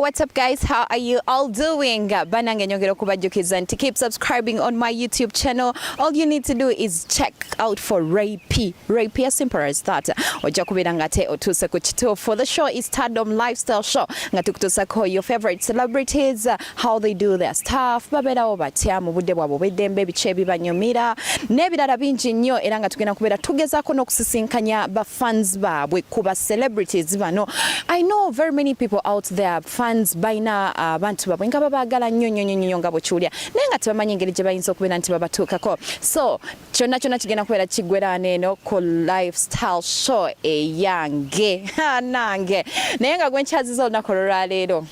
what's up guys? How are you all doing? Banange nyongera kubajjukiza nti keep subscribing on my YouTube channel. All you need to do is check out for Ray P. Ray P, as simple as that. Ojja kubeera nga te otuuse ku kituufu. For the show is Stardom Lifestyle Show. Nga tukutuusako your favorite celebrities, how they do their stuff, babeerawo batya mu budde bwabwe obw'eddembe, biki ebibanyumira n'ebirala bingi nnyo, era nga tugenda kubeera tugezaako n'okusisinkanya ba fans baabwe ku ba celebrities bano. I know very many people out there fans baina abantu babwe nga babaagala nnyo nga bwekiwulira naye nga tebamanyi engeri gye bayinza okubeera nti babatuukako. So kyonna kigenda kubeera kiggwera neeno ku lifestyle show eyange nange naye nga gwe nkyaziza olunaku olwaleero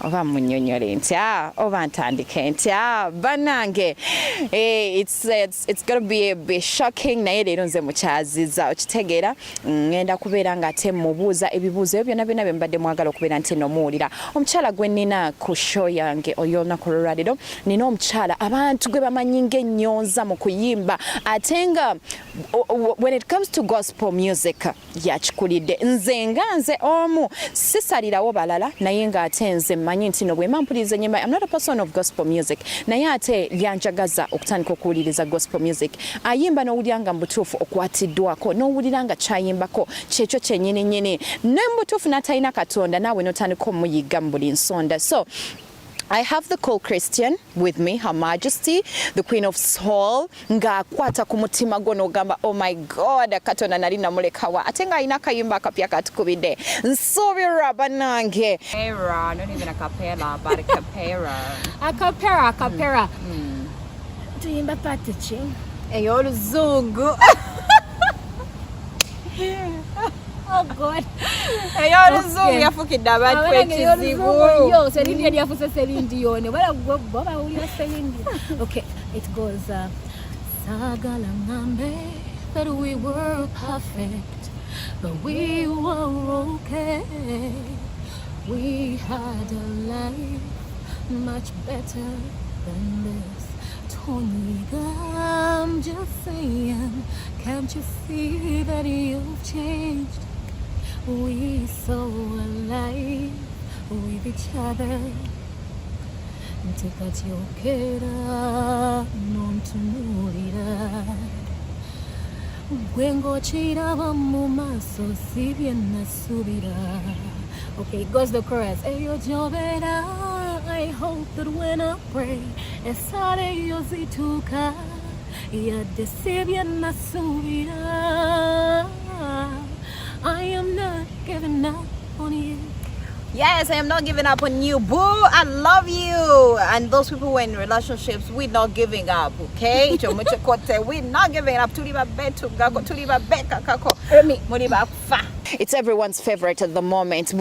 oba munnyonnyole ntya oba ntandike ntya bannange. It's gonna be a bit shocking naye leero nze mukyaziza okitegeera ngenda kubeera nga ate mubuuza ebibuuzo ebyo byonna bye mbadde mwagala okubeera nti nomuwulira. Omukyala gwe nnina ku show yange olunaku olwaleero nina omukyala abantu gwe bamanyi ng'ennyonza mu kuyimba ate nga when it comes to gospel music yakikulidde. Nze omu sisalirawo balala naye ng'ate nze mmanyi nti no bwe mpuliriza ennyimba, I'm not a person of gospel music naye ate lyanjagaza okutandika okuwuliriza gospel music. Ayimba n'owulira nga mu butuufu okwatiddwako, n'owulira nga kyayimbako kyekyo kyennyini nnyini, ne mu butuufu n'atalina Katonda naawe n'otandika omuyiga mu buli nsonda. So I have the cool Christian with me, Her Majesty, the Queen of Soul, nga kwata ku mutima gwo n'ogamba oh my God, Katonda nali namulekawa ate nga alina akayimba akapya katukubidde. Nsuubira bannange. Not even a cappella, but a cappella. A cappella. Tuyimba pati ki? Ey'oluzungu. Oh God. Ey'oluzungu yafukidde abantu ekizibu. Yo, Selindi yafuse Selindi yone. Wala baba uli Selindi. Okay, it goes Sagala ngambe that we were perfect, but we were okay. We had a life much better than this. Toniga, I'm just saying, can't you see that you've changed? We so alive with each other. Tikatiokera nontunulira Gwengo chiraba mu maso si bien nasubira. Okay, it goes the chorus. Eyo jovera, I hope that when I pray, esare yozituka, ya desibia nasubira. I am not giving up on you. Yes, I am not giving up on you, boo. I love you. And those people who are in relationships, we're not giving up, okay? We're not giving up. It's everyone's favorite at the moment.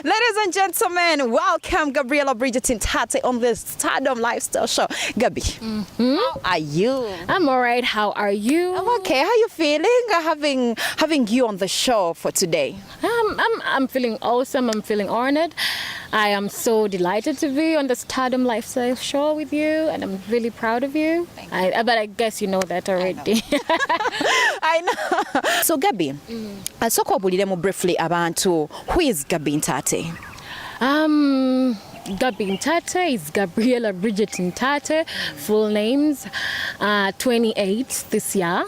Ladies and gentlemen, welcome Gabriella Bridget ntaate on this Stardom Lifestyle Show. Gabi, how are you? I'm all right. How are you? I'm okay. How are you feeling? Having you on the show for today. I'm feeling awesome. I'm feeling honored. I am so delighted to be on the Stardom Lifestyle Show with you, and I'm really proud of you. But I guess you know that already. I know. So Gabi, soko obuliremu briefly abantu, who is Gabi ntaate? Gabi ntaate is Gabriella Bridget Ntaate, full names, 28 this year.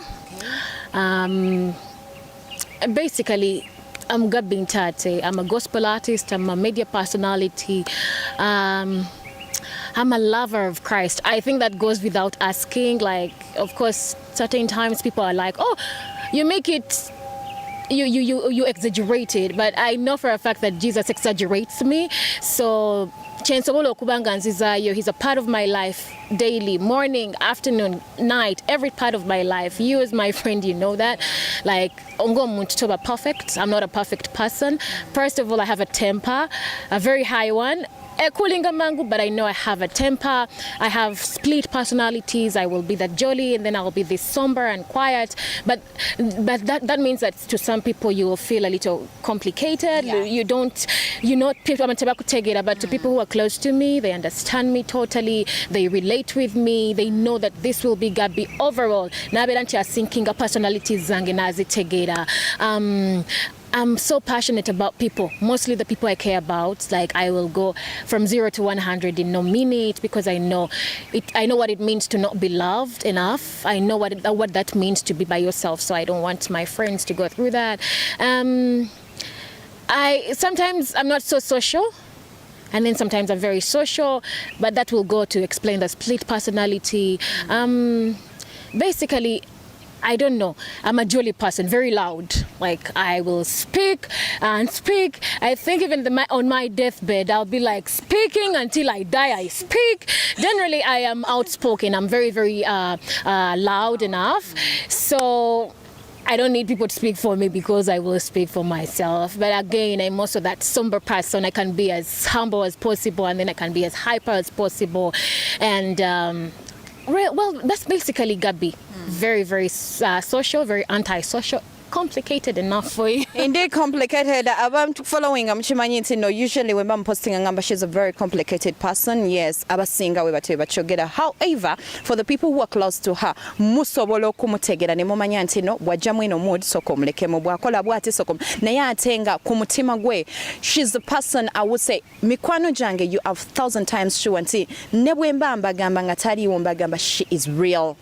Basically, I'm Gabi ntaate. I'm a gospel artist. I'm a media personality. I'm a lover of Christ. I think that goes without asking. Like, of course, certain times people are like, "Oh, you make it." You exaggerate it, but I know for a fact that Jesus exaggerates me. So he's a part of my life daily, morning, afternoon, night, every part of my life. You as my friend, you know that. Like, perfect. I'm not a perfect person. First of all, I have a temper, a very high one. But I know I have a temper. I have split personalities. I will be that jolly and then I'll be this somber and quiet. But that means that to some people you will feel a little complicated. Yeah. But to people who are close to me, they understand me totally. They relate with me. They know that this will be Gabi overall. Naberanti are thinking personalities zange nazitegera. I'm so passionate about people, mostly the people I care about. Like I will go from 0 to 100 in no minute because I know what it means to not be loved enough. I know what that means to be by yourself. So I don't want my friends to go through that. Sometimes I'm not so social. And then sometimes I'm very social, but that will go to explain the split personality. Basically, I don't know. I'm a jolly person, very loud. Like I will speak and speak. I think even on my deathbed, I'll be like speaking until I die. I speak. Generally, I am outspoken. I'm very, very loud enough. So I don't need people to speak for me because I will speak for myself. But again, I'm also that somber person. I can be as humble as possible, and then I can be as hyper as possible. And well, that's basically Gabby. Very, very social, very anti-social. Complicated enough for you. Indeed complicated. Abantu following amuchimanyi nti no, usually when I'm posting ngamba she's a very complicated person. Yes, abasinga we batwe bachogera. However, for the people who are close to her, musobola okumutegera ne mumanya nti no bwajjamu eno mood soko muleke mu bwakola bwati soko naye atenga ku mutima gwe. She's the person I would say mikwano jange you have 1,000 times sure nti ne bwemba mbagamba nga taliwo mbagamba she is real.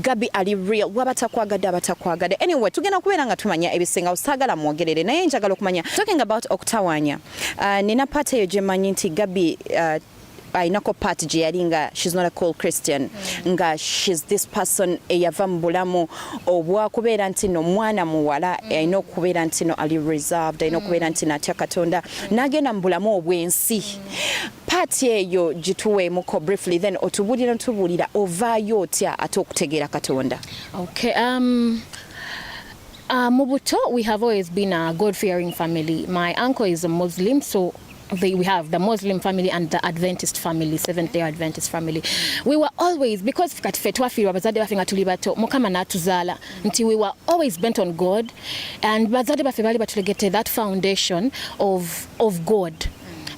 Gabby ali real. Wabatakwagada batakwagada. Anyway, tugenda kubera nga tumanya ebisinga usagala mwogerere naye njagala okumanya talking about okutawanya nina part eyo gye manyi nti Gabby ainako part gye yali nga she's not a cool Christian nga she's this person eyava mu bulamu obwakubeera nti no mwana muwala ayina okubeera nti no ali reserved ayina okubeera nti natya Katonda n'agenda mu bulamu obwensi part eyo gituweemuko briefly then otubulira ovaayo otya ate okutegeera Katonda. Okay, Mubuto, we have always been a God-fearing family. My uncle is a Muslim, so we have the Muslim family and the Adventist family, Seventh-day Adventist family. We were always, because we were always bent on God, and that foundation of God.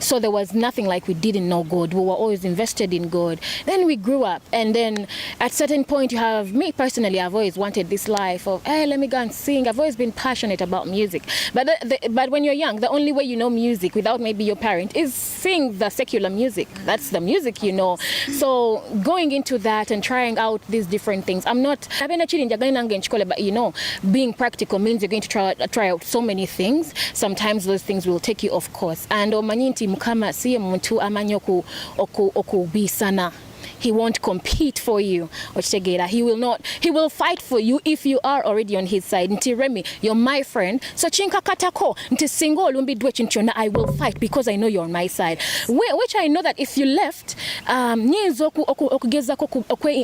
So there was nothing like we didn't know God. We were always invested in God. Then we grew up, and then at certain point, you have me personally. I've always wanted this life of, hey, let me go and sing. I've always been passionate about music. But when you're young, the only way you know music without maybe your parent is sing the secular music. That's the music you know. So going into that and trying out these different things, I'm not. But you know, being practical means you're going to try out so many things. Sometimes those things will take you off course. And Mukama siye muntu amanyi okubisana. He won't compete for you. He will fight for you if you are already on his side. Nti Remy, you're my friend. So chinka katako, nti singo olumbi dwe chinchona, I will fight because I know you're on my side. Which I know that if you left,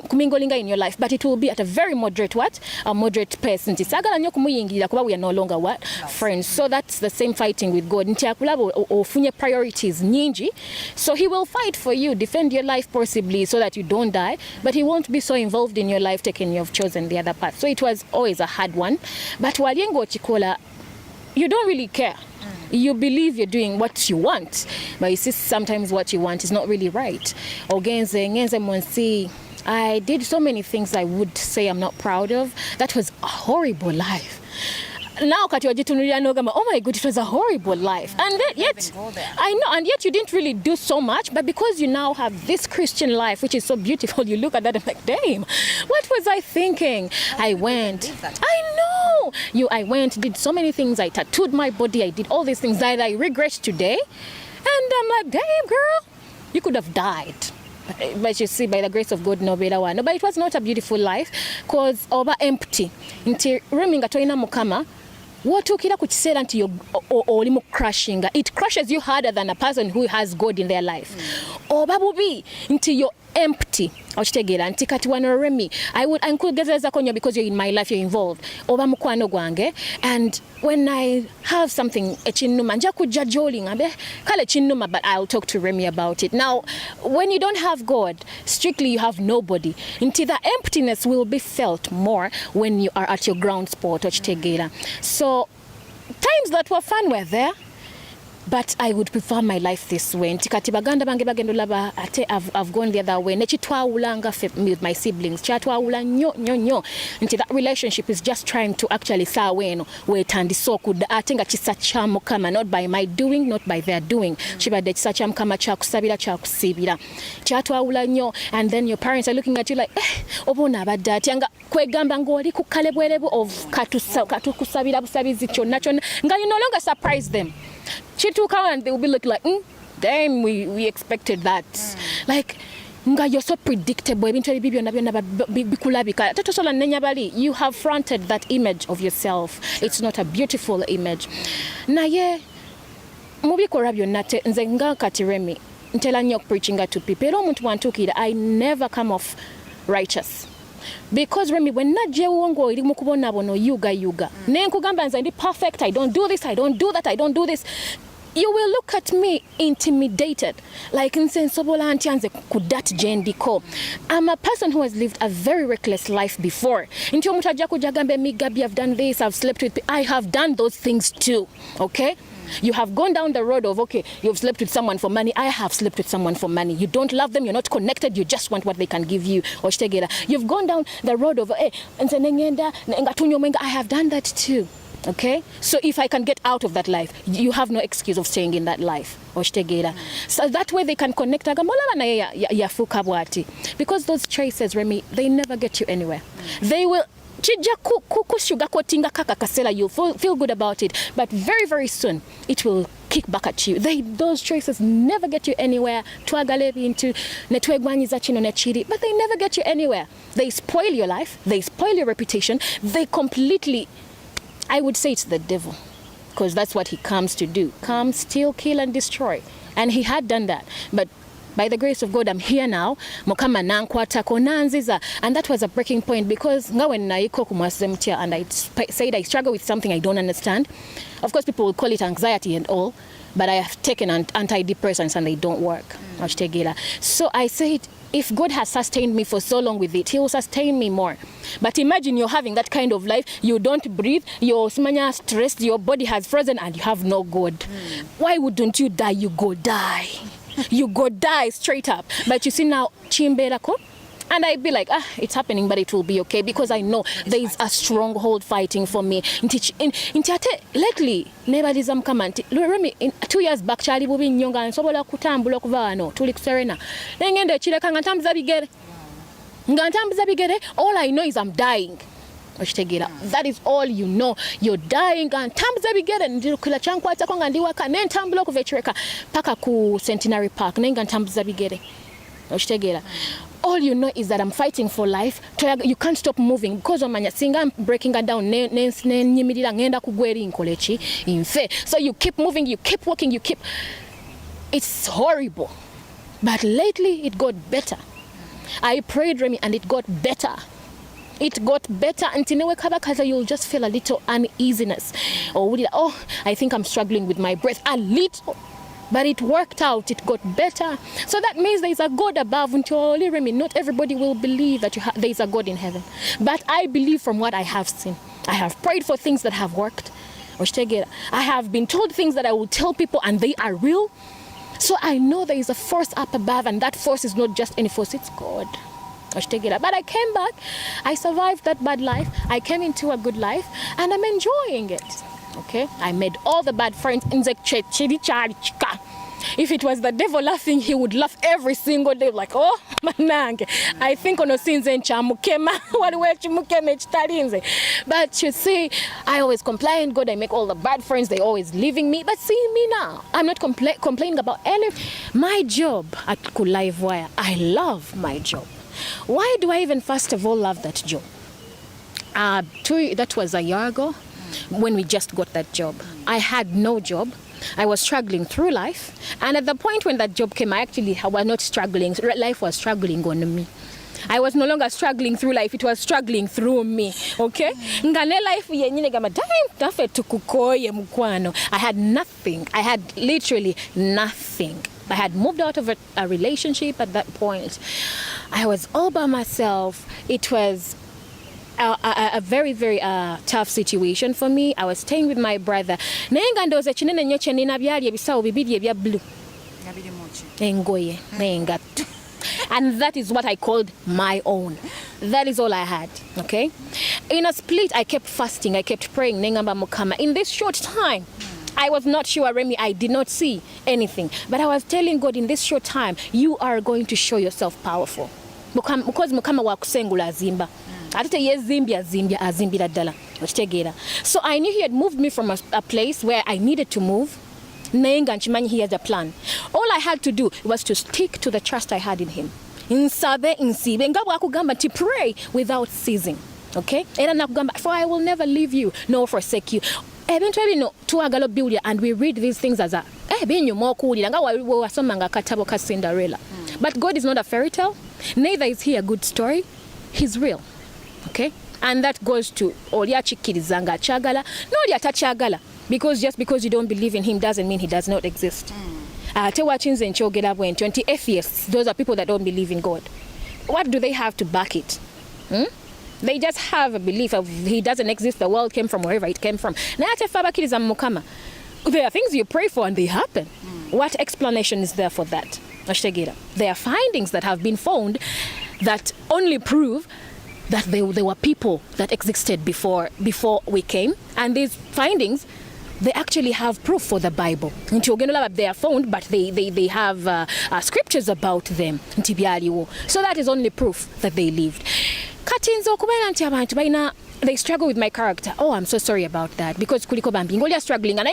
kumingolinga in your life, but it will be at a very moderate pace. Nti sagala nyo kumuyingira kuba we are no longer friends. So that's the same fighting with God. Nti akulabo ofunye priorities nyingi. So he will fight for you, defend your life possibly so that you don't die, but he won't be so involved in your life taking you've chosen the other path. So it was always a hard one. But waliengo chikola, you don't really care. You believe you're doing what you want, but you see sometimes what you want is not really right. I did so many things I would say I'm not proud of. That was a horrible life. Now oh my God, it was a horrible life. And then, yet I know, and yet you didn't really do so much, but because you now have this Christian life which is so beautiful, you look at that and like, damn, what was I thinking? I went, did so many things. I tattooed my body, I did all these things that I regret today. And I'm like, damn girl, you could have died. But you see, by the grace of God, no better one. But it was not a beautiful life, cause over empty. Nti reminga toina mukama. Watukira kuchisera nti olimu crushing. It crushes you harder than a person who has God in their life. Obabubi nti you're empty. Ochitegera nti kati wano Remy, I could get konyo because you're in my life, you're involved. Oba mukwano gwange, and when I have something echinuma nja kuja joling abe kale chinuma, but I'll talk to Remy about it. Now, when you don't have God, strictly you have nobody. Nti the emptiness will be felt more when you are at your ground spot ochitegera. So times that were fun were there. but I would prefer my life this way. Nti kati baganda bange bagendo laba ate I've gone the other way. Nechitwawulanga with my siblings. Chatwawula nnyo. Nti that relationship is just trying to actually saweno wetandiso kuda ate nga kisa kya Mukama, not by my doing, not by their doing. Chibadde kisa kya Mukama kyakusabira kyakusibira. Chatwawula nnyo, and then your parents are looking at you like obona abadde atya nga kwegamba ng'oli ku kalebwerebu of katukusabira busabizi kyonna nga you no longer surprise them. Chituka, and they will be looking like, damn, we expected that. Like, nga you're so predictable. You have fronted that image of yourself. It's not a beautiful image. Na ye, mubikora byonna nze nga katiremi ntela nnyo preaching to people. Era omuntu wantukira, I never come off righteous. Because Remy, when na jewongo iri mukubona bono yuga nenkugamba nze ndi perfect, I don't do this, I don't do that, I don't do this, you will look at me intimidated, like insensobola antianze kudat jendiko. I'm a person who has lived a very reckless life before. Nti omuntu ajja kujagambe me Gabi, I've done this, I've slept with, I have done those things too, okay? You have gone down the road of, okay, you've slept with someone for money. I have slept with someone for money. You don't love them. You're not connected. You just want what they can give you. You've gone down the road of, I have done that too. Okay? So if I can get out of that life, you have no excuse of staying in that life. So that way they can connect. Because those choices, Remy, they never get you anywhere. They will... you feel good about it, but very, very soon it will kick back at you. Those choices never get you anywhere. But they never get you anywhere. They spoil your life, they spoil your reputation, they completely, I would say it's the devil, because that's what he comes to do. Come, steal, kill, and destroy. And he had done that. But by the grace of God, I'm here now. Mukama nankwatako nanziza. And that was a breaking point, because when naiko kumwasemtia and I said I struggle with something I don't understand. Of course, people will call it anxiety and all, but I have taken antidepressants and they don't work. So I said, if God has sustained me for so long with it, He will sustain me more. But imagine you're having that kind of life, you don't breathe, you're stressed, your body has frozen, and you have no God. Why wouldn't you die? You go die. You go die straight up. But you see now, chimberako, and I'd be like, it's happening, but it will be okay, because I know there is a stronghold fighting for me. Lately, nebalizam kamanti. Remy, 2 years back, Charlie bubi nyonga nsobola kutambula kuva wano tuli kuserena. Nengende chileka ngantambuza bigere. All I know is I'm dying. That is all you know. You're dying, and tambuza bigere ndikula chankwata konga ndiwaka nentambula kuvecheka paka ku Centenary Park nenga ntambuza bigere. All you know is that I'm fighting for life. You can't stop moving because of manya singa I'm breaking her down. So you keep moving, you keep walking, you keep. It's horrible. But lately it got better. I prayed, Remy, and it got better. It got better until you'll just feel a little uneasiness. Or I think I'm struggling with my breath a little. But it worked out, it got better. So that means there is a God above. Not everybody will believe that there is a God in heaven. But I believe from what I have seen. I have prayed for things that have worked. I have been told things that I will tell people and they are real. So I know there is a force up above, and that force is not just any force, it's God. But I came back, I survived that bad life, I came into a good life, and I'm enjoying it. Okay, I made all the bad friends in the church. If it was the devil laughing, he would laugh every single day, like, oh, manange. I think ono sinze nchamukema, waliwe chimukeme chitalinze. But you see, I always complain, God, I make all the bad friends, they always leaving me. But see me now, I'm not complaining about any. My job at Livewire, I love my job. Why do I even first of all love that job? That was a year ago. When we just got that job, I had no job. I was struggling through life, and at the point when that job came, I was not struggling. Life was struggling on me. I was no longer struggling through life, it was struggling through me. Okay? I had nothing. I had literally nothing. I had moved out of a relationship at that point. I was all by myself. It was a very, very tough situation for me. I was staying with my brother. Naye nga ndowooza kinene nnyo kye nnina byali ebisawo bibiri ebya blue. Engoye n'engatto. And that is what I called my own. That is all I had, okay? In a split, I kept fasting, I kept praying. Nengamba Mukama. In this short time, I was not sure, Remy, I did not see anything. But I was telling God, in this short time, you are going to show yourself powerful. Because Mukama wakusengula azimba. Atete azimbira ddala. Okitegeera. So I knew he had moved me from a place where I needed to move. Nayenga nchimanyi he had a plan. All I had to do was to stick to the trust I had in him. Nsabe nsibe nga bwakugamba nti pray without ceasing. Okay? Era nakugamba, for I will never leave you nor forsake you. Ebintu ebino tuwagala obiwulira, and we read these things as a binyuma okuwulira nga wasomanga akatabo ka Cinderella. But God is not a fairy tale. Neither is he a good story. He's real. Okay? And that goes to oli akikkiriza nga akyagala n'oli atakyagala. Because just because you don't believe in him doesn't mean he does not exist. Ate wakinze nkyogera bwe ntyo nti atheists, those are people that don't believe in God. What do they have to back it? They just have a belief of he doesn't exist, the world came from wherever it came from. Naye ate ffe abakkiriza mu Mukama, there are things you pray for and they happen. What explanation is there for that? There are findings that have been found that only prove that there were people that existed before we came, and these findings, they actually have proof for the Bible. They are found, but they have scriptures about them. So that is only proof that they lived. They struggle with my character. Oh, I'm so sorry about that. Because kuliko bambi ngoli struggling and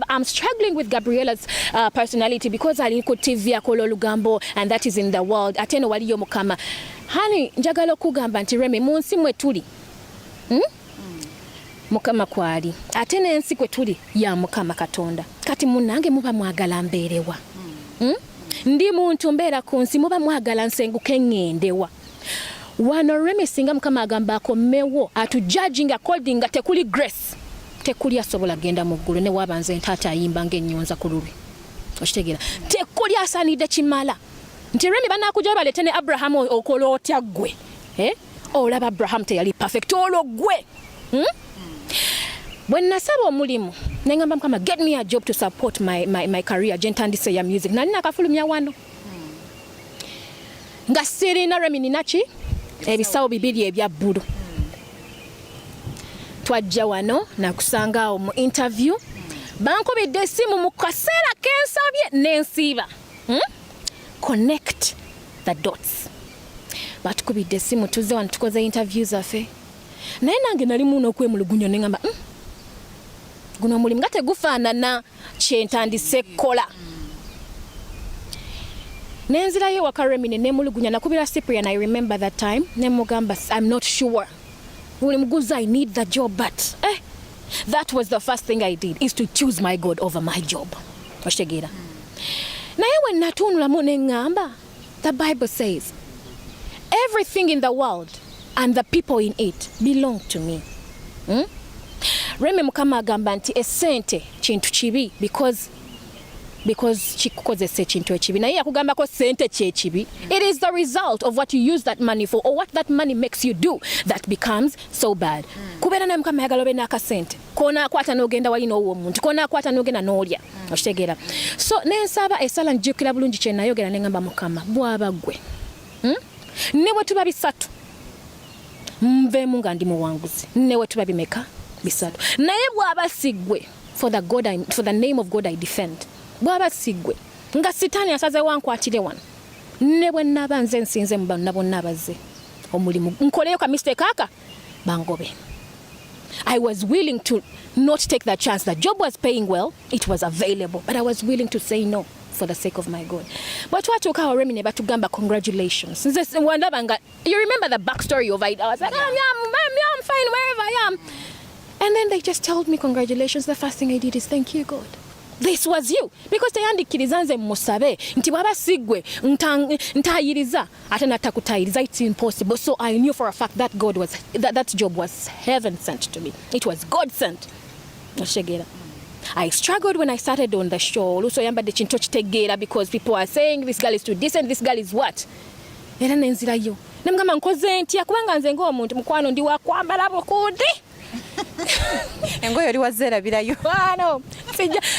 I'm struggling with Gabriella's personality because aliko TV akolo lugambo, and that is in the world. Ateno waliyo Mukama. Hani njagala okugamba nti Remy munsi mwe tuli. Mukama kwali. Ate n'ensi kwe tuli ya Mukama Katonda. Kati munange muba mwagala mbeerewa. Ndi muntu mbeera ku nsi muba mwagala nsenguke ngendewa. Wano Remy singa Mukama agamba akomewo atujudging according nga tekuli grace. Tekuli asobola genda mu ggulu ne wabanze ntaate ayimba ng'ennyonza ku lulwe. Okitegeera. Tekuli asanidde kimala. Nti Remy banakuja balete ne Abraham okola otya ggwe. Olaba Abraham teyali perfect olwo ggwe. When nasaba omulimu nengamba Mukama, get me a job to support my career gentandise ya music. Nani nakafulumya wano. Nga sirina Remy ninachi ebisawo bibiri ebya bbulu. Twajja wano nakusanga mu interview. Bankubidde essimu mu kaseera kensabye n'ensiiba. Connect the dots. Batukubidde essimu tuzze wano tukoze interview zaffe. Naye nange nali muno okwemulugunya ne ngamba guno omulimu nga tegufaanana kye ntandise kkola. Nenzirayo waka Remy ne mulugunya nakubira Cyprian, I remember that time. Ne mugamba I'm not sure. Mulimu guza I need the job, but that was the first thing I did, is to choose my God over my job. Oshegira. Naye when natunulamu ne ngamba, the Bible says everything in the world and the people in it belong to me. Remy Mukama agamba nti esente kintu kibi because chikukozese kintu ekibi. Naye yakugambako sente kye kibi. It is the result of what you use that money for, or what that money makes you do, that becomes so bad. Kubeera naye Mukama yagala obe n'akasente koona akwata n'ogenda wali n'owo omuntu, koona akwata n'ogenda n'olya. Okitegeera. So nensaba esala njjukira bulungi kye nayogera ne ngamba Mukama, bw'aba ggwe ne bwe tuba bisatu nveemu nga ndi muwanguzi, ne bwe tuba bimeka bisatu. Naye bw'aba siggwe, for the name of God I defend. Bw'aba siggwe nga sitaani asaze wankwatire wano, ne bwe nnaba nze nsinze mu bano nabo nnabazze omulimu nkoleyo ka mistake aka bangobe. I was willing to not take that chance. The job was paying well, it was available, but I was willing to say no for the sake of my God. But twatuuka Remy ne batugamba congratulations. You remember the backstory of it? I was like, I'm fine wherever I am. And then they just told me congratulations. The first thing I did is thank you, God. This was you. Because teyandikiriza nze musabe nti baba sigwe ntayiriza ate natakutayiriza, it's impossible. So I knew for a fact that that job was heaven sent to me. It was God sent. I struggled when I started on the show. Also yambadde kintu kitegeera because people are saying this girl is too decent, this girl is what? Era nenzirayo nemugamba nkoze ntya kubanga nze ng'omuntu mukwano ndi wakwambala bukundi engoye oli wazerabirayo no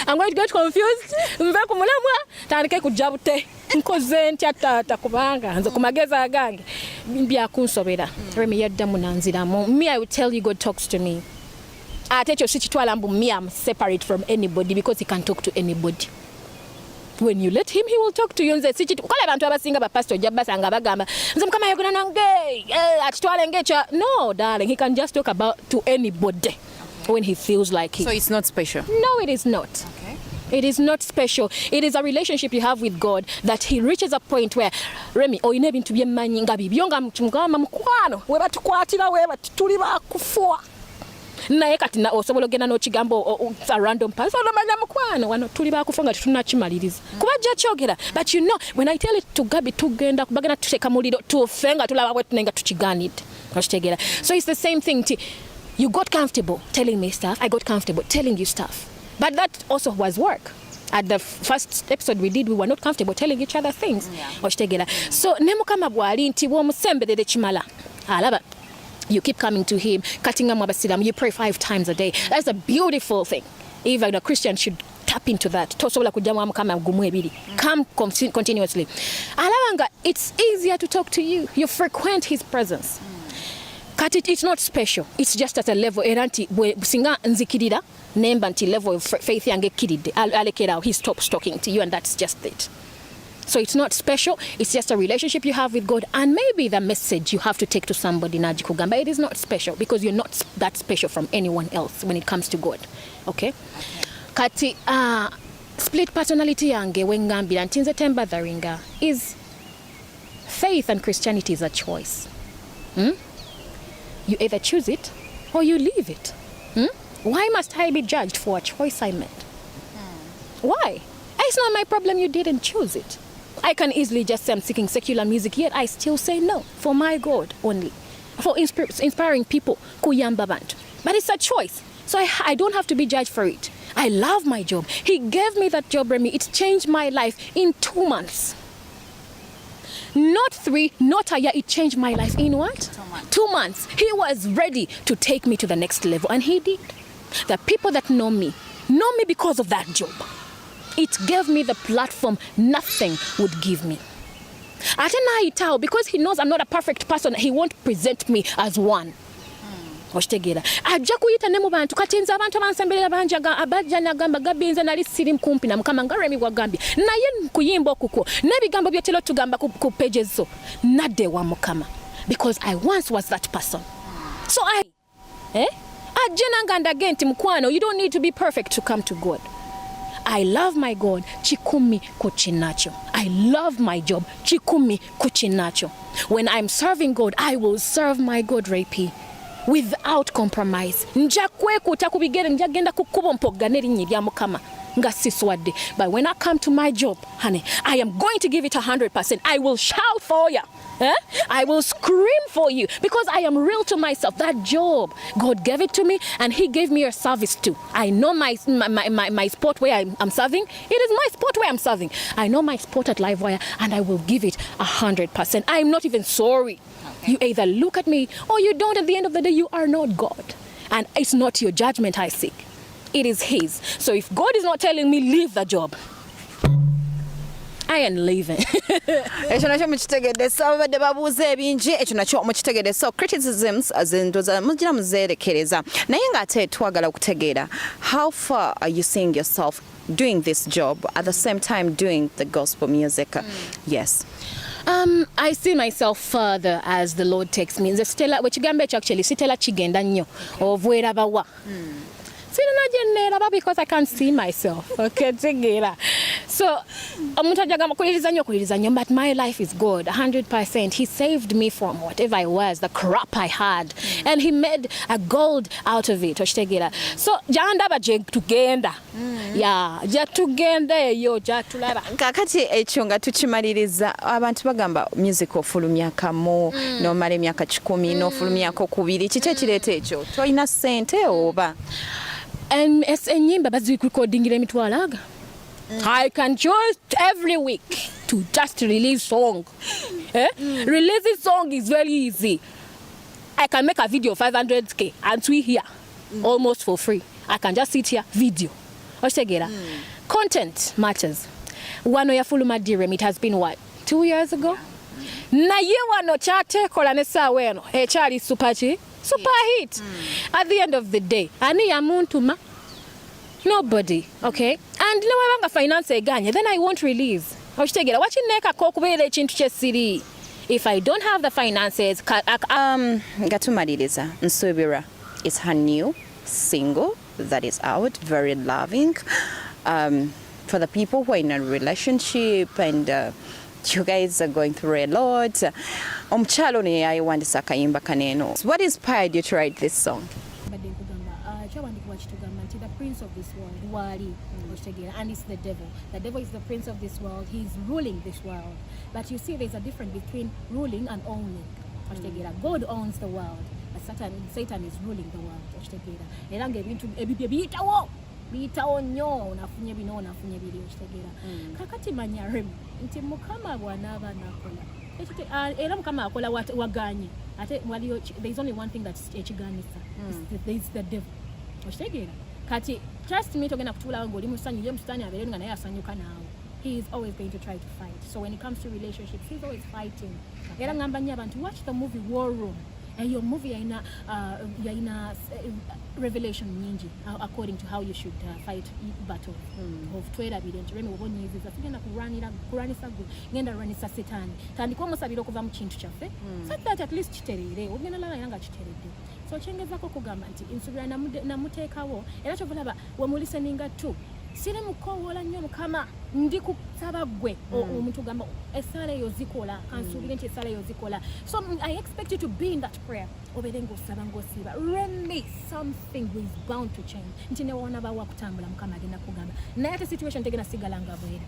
I'm going to get confused mve ku mulamwa tandike kujja bute nkoze ntya taata kubanga nze ku magezi agange byakunsobera Remi yaddamu nanziramu me I will tell you God talks to me ate ekyo sikitwala mbu me I'm separate from anybody because he can talk to anybody. When you let him, he will talk to you. Nze sikitu kale abantu abasinga ba pastor jabasanga bagamba nze mukama yagona nange atitwale ngecha. No darling, he can just talk about to anybody when he feels like it. So it's not special? No, it is not. Okay. It is not special. It is a relationship you have with God that he reaches a point where Remi oyina ebintu byemmanyi nga bibyo nga mukama mukwano we batukwatira we batuli bakufwa naye kati na osobola ogenda n'okigambo a random person omanya mukwano wano tuli bakufa nga tetunnakimaliriza kuba ajja kyogera. But you know when I tell it to Gabi tugenda kubagenda tuteeka muliro tufe nga tulaba bwe tunenga tukigaanidde okitegeera. So it's the same thing. You got comfortable telling me stuff, I got comfortable telling you stuff, but that also was work. At the first episode we did, we were not comfortable telling each other things okitegeera. So ne mukama bwali nti bw'omusemberere kimala alaba. You keep coming to him, cutting him abasiram. You pray 5 times a day. That's a beautiful thing. Even a Christian should tap into that. Come continuously. Alawanga, it's easier to talk to you. You frequent his presence. It's not special. It's just at a level. Eranti singa nzikirira nemba nti level of faith yange kiride. Alekera he stops talking to you, and that's just it. So it's not special, it's just a relationship you have with God, and maybe the message you have to take to somebody najikugamba. It is not special because you're not that special from anyone else when it comes to God. Okay? Kati split personality yange wengambira ntinze tembatheringa is faith and Christianity is a choice. You either choose it or you leave it. Why must I be judged for a choice I made? Why? It's not my problem you didn't choose it. I can easily just say I'm seeking secular music, yet I still say no, for my God only. For inspiring people, kuyamba bantu. But it's a choice, so I don't have to be judged for it. I love my job. He gave me that job, Remi. It changed my life in 2 months. Not 3, not a year, it changed my life in what? 2 months. He was ready to take me to the next level, and he did. The people that know me because of that job. It gave me the platform nothing would give me. Atena because he knows I'm not a perfect person, he won't present me as one. Oshtegera. Ajja kuyita ne mu bantu katinza abantu abansemberera banjaga abajja nagamba gabinza nali siri mkumpi na mukama ngaremi wagambye. Naye kuyimba okuko n'ebigambo byetelo tugamba ku pages zo. Nadde wa mukama. Because I once was that person. So ajja nanganda again ti mukwano, you don't need to be perfect to come to God. I love my God, chikumi kuchinacho. I love my job, chikumi kuchinacho. When I'm serving God, I will serve my God, Repi, without compromise. Njakweku takubigere njagenda kukubo mpoga nerinyi bya mukama nga siswadde. But when I come to my job, honey, I am going to give it 100%. I will shout for you. I will scream for you because I am real to myself. That job, God gave it to me, and he gave me a service too. I know my spot where I'm serving. It is my spot where I'm serving. I know my spot at Livewire, and I will give it 100%. I'm not even sorry. Okay. You either look at me or you don't. At the end of the day, you are not God. And it's not your judgment I seek. It is his. So if God is not telling me leave the job, I am leaving. Ekyo nakyo mukitegedde abadde babuuza ebingi ekyo nakyo mukitegedde. So criticisms azindoza mugira muzeerekereza naye ng'ate twagala okutegeera how far are you seeing yourself doing this job at the same time doing the gospel music? Yes. I see myself further as the Lord takes me. Nze sitela wekigambo ekyo actually sitela kigenda nnyo ovwera bawa. Because I can't see myself. Okay, so but my life is good 100%. He saved me from whatever I was, the crap I had, and he made a gold out of it. So jandaba tugenda. Yeah, tugenda yo jatulaba. Kakati ekyo nga tukimaliriza abantu bagamba music ofulumyaka mu no male myaka 10 no ofulumyaka 2 kiki ekireeta ekyo toyina ssente oba enyimba bazirecordingira emitwalaga. I can choose every week to just release song. Releasing song is very easy. I can make a video 500k and we here almost for free. I can just sit here, video. Content matters. Wano ya fulu madirem, it has been what, 2 years ago? Na ye wano chate kola nesa weno. Chali super hit. At the end of the day, ani ya muntu ma? Nobody, okay? And no wanga finance eganye, then I won't release. Watching neka kokubele chintu chesiri. If I don't have the finances, Gatumaliliza Nsubira is her new single that is out, very loving. For the people who are in a relationship and you guys are going through a lot. What inspired you to write this song? The prince of this world, and it's the devil. The devil is the prince of this world. He's ruling this world. But you see, there's a difference between ruling and owning. God owns the world, but Satan is ruling the world. Bitawo nnyo unafunye bino unafunye bili okitegera kakati manyarem nti mukama bwanaba nakola era mukama akola waganye ate waliyo there is only one thing that's ekiganisa is the devil okitegera kati trust me togenda kutula ngo oli musanyu ye mustani abere nga naye asanyuka nawe. He is always going to try to fight. So when it comes to relationships, he's always fighting. Era ngamba nnyo abantu watch the movie War Room. And your movie yaina revelation nyingi according to how you should fight battle of twera evident reme obonyiziza sigenda kuranisa gwe ngenda ranisa setani tandika omusabiro okuva mu kintu kyaffe so that at least kiterere ogenda lala yanga kiterede so kyengezako kugamba nti insubira namuteekawo era kyobulaba wemulisteninga tu sire mukowola nnyo mukama ndi kusaba gwe omuntu gamba esala eyo zikola kansubire nti esala eyo zikola. So I expect you to be in that prayer oberengo osaba ngosiba really something is bound to change nti ne wona bawa kutambula mukama agenda kugamba naye ate situation tegena sigalanga bwere.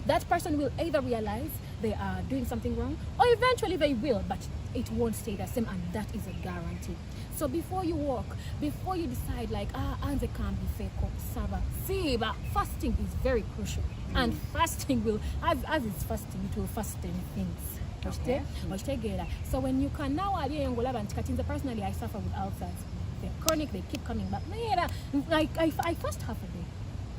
That person will either realize they are doing something wrong or eventually they will, but it won't stay the same, and that is a guarantee. So before you walk, before you decide like anze kambi feko saba siba, fasting is very crucial. And fasting will as it's fasting it will fasten things. So when you can now personally I suffer with ulcers. They're chronic, they keep coming back. I fast half a day.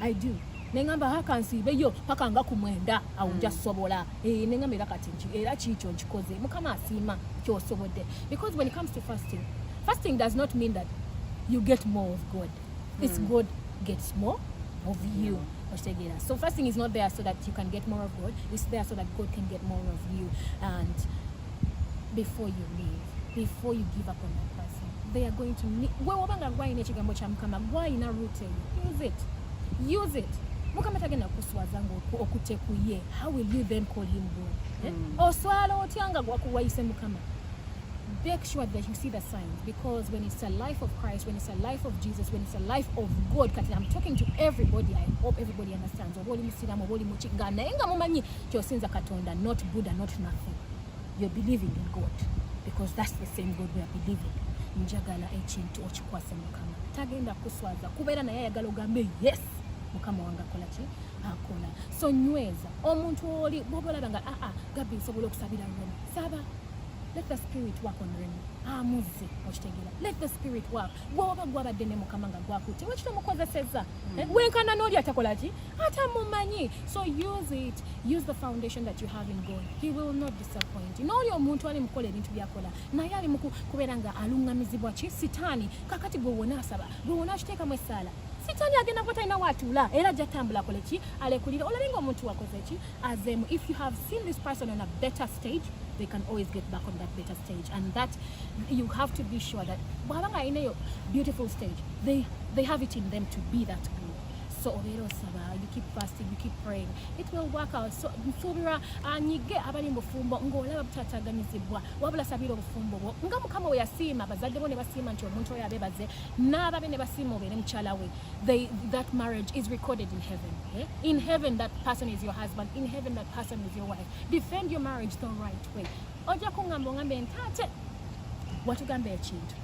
I do. Nengamba hakansi beyo paka nga kumwenda awuja sobola nengamba katinchi era chicho nchikoze mukama asima kyo sobode. Because when it comes to fasting does not mean that you get more of God. It's God gets more of you. So fasting is not there so that you can get more of God. It's there so that God can get more of you. And before you leave, before you give up on that person, they are going to need. Use it. How will you then call him God? Make sure that you see the signs, because when it's a life of Christ, when it's a life of Jesus, when it's a life of God, I'm talking to everybody. I hope everybody understands. Not Buddha, not nothing. You're believing in God, because that's the same God we are believing. Njagala ekintu okikwasa mukama. Tagenda kuswaza kubeera naye ayagala ogambe yes mukama wanga kola ki akola. So nyweza omuntu oli bobolaba nga Gabi nsobola okusabira ngoma saba. Let the spirit work on Remy. Let the spirit work. So use it. Use the foundation that you have in God. He will not disappoint. You know your muntu ali mukole bintu byakola. Na yali mukuberanga alungamizibwa chi sitani kakati gowona saba. Gowona shiteka mwesala. Sitani agenda kwata ina watu la era jatambula kolechi alekulira olalenga omuntu wakozechi azemu. If you have seen this person on a better stage, they can always get back on that better stage, and that you have to be sure that wabanga in a beautiful stage, they have it in them to be that good. So you keep fasting, you keep praying, it will work out. So nsubira anyige abali mufumbo ngolaba butataganizibwa wabula sabiro bufumbo ngamu kama oyasima bazadde bone basima nti omuntu oyo abebaze n'ababe ne basima obere mukyala we, that marriage is recorded in heaven. In heaven that person is your husband, in heaven that person is your wife. Defend your marriage the right way. Oja kungamba ngambe ntaate watugambe ekintu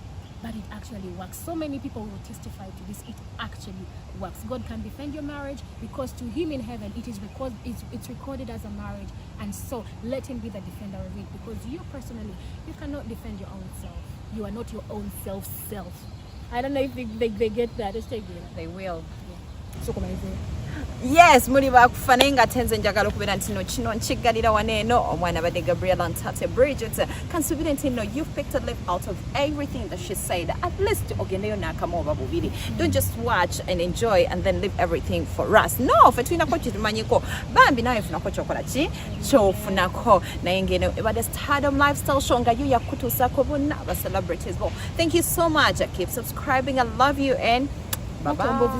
but it actually works. So many people will testify to this. It actually works. God can defend your marriage because to him in heaven it's recorded as a marriage, and so let him be the defender of it, because you personally, you cannot defend your own self. You are not your own self. I don't know if they get that. They will. So come on. Yes, muri bakufane nga tenze njagala okubera ntino kino nkigalira waneeno omwana badde Gabriella Ntate Bridget kansubire ntino you've picked a lift out of everything that she said. At least ogendeyo n'akamu oba bubiri. Don't just watch and enjoy and then leave everything for us. No, fe tulinako kitumanyiko bambi nawe funako kyokola ki kyofunako naye ngeno ebadde Stardom Lifestyle Show nga yo yakutuusako bonna aba celebrities bo. Thank you so much. Keep subscribing. I love you and bye bye.